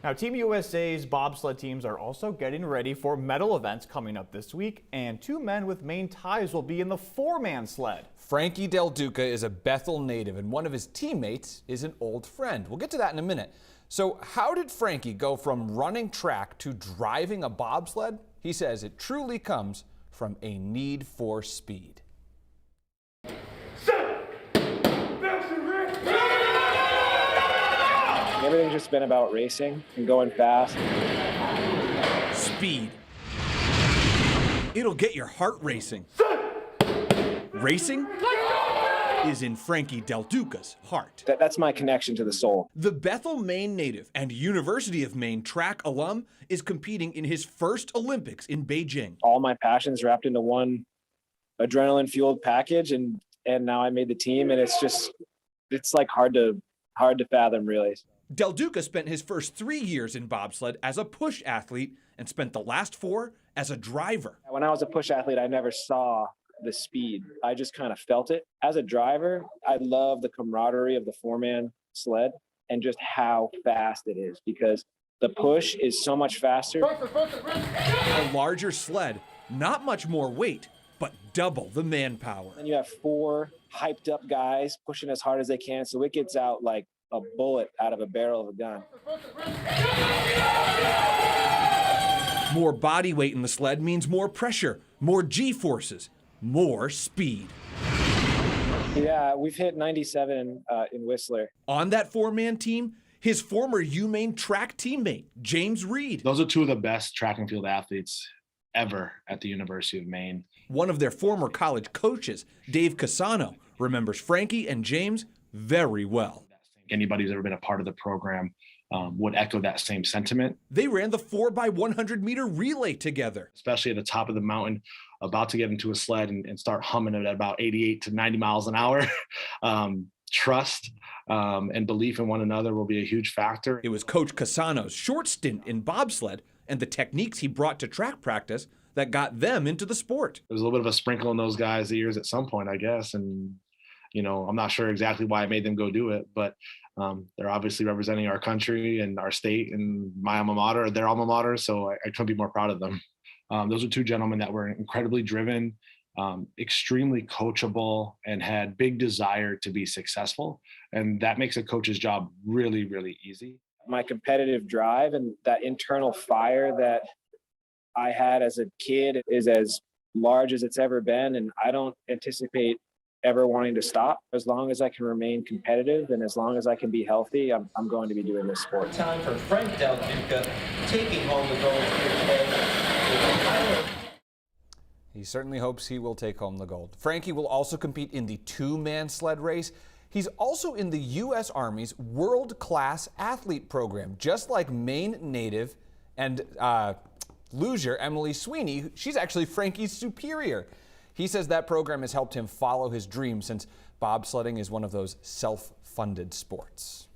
Now, Team USA's bobsled teams are also getting ready for medal events coming up this week, and two men with Maine ties will be in the four-man sled. Frank Del Duca is a Bethel native, and one of his teammates is an old friend. We'll get to that in a minute. So how did Frankie go from running track to driving a bobsled? He says it truly comes from a need for speed. Everything's just been about racing and going fast. Speed. It'll get your heart racing. Racing is in Frankie Del Duca's heart. That's my connection to the soul. The Bethel, Maine native and University of Maine track alum is competing in his first Olympics in Beijing. All my passions wrapped into one adrenaline-fueled package, and now I made the team, and it's like hard to fathom, really. Del Duca spent his first 3 years in bobsled as a push athlete and spent the last 4 as a driver. When I was a push athlete, I never saw the speed. I just kind of felt it. As a driver, I love the camaraderie of the four-man sled and just how fast it is, because the push is so much faster. A larger sled, not much more weight, but double the manpower. And you have 4 hyped up guys pushing as hard as they can, so it gets out like a bullet out of a barrel of a gun. More body weight in the sled means more pressure, more G-forces, more speed. Yeah, we've hit 97 in Whistler. On that four-man team, his former UMaine track teammate, James Reed. Those are two of the best track and field athletes ever at the University of Maine. One of their former college coaches, Dave Casano, remembers Frankie and James very well. Anybody who's ever been a part of the program would echo that same sentiment. They ran the 4x100 meter relay together. Especially at the top of the mountain, about to get into a sled and start humming it at about 88 to 90 miles an hour. Trust and belief in one another will be a huge factor. It was Coach Casano's short stint in bobsled and the techniques he brought to track practice that got them into the sport. There was a little bit of a sprinkle in those guys' ears at some point, I guess. And, you know, I'm not sure exactly why I made them go do it, but they're obviously representing our country and our state and my alma mater, their alma mater. So I couldn't be more proud of them. Those are two gentlemen that were incredibly driven, extremely coachable, and had big desire to be successful. And that makes a coach's job really, really easy. My competitive drive and that internal fire that I had as a kid is as large as it's ever been. And I don't anticipate ever wanting to stop. As long as I can remain competitive and as long as I can be healthy, I'm going to be doing this sport. Time for Frank Del Duca taking home the gold here today. He certainly hopes he will take home the gold. Frankie will also compete in the two-man sled race. He's also in the U.S. Army's world-class athlete program, just like Maine native and luger Emily Sweeney. She's actually Frankie's superior. He says that program has helped him follow his dream, since bobsledding is one of those self-funded sports.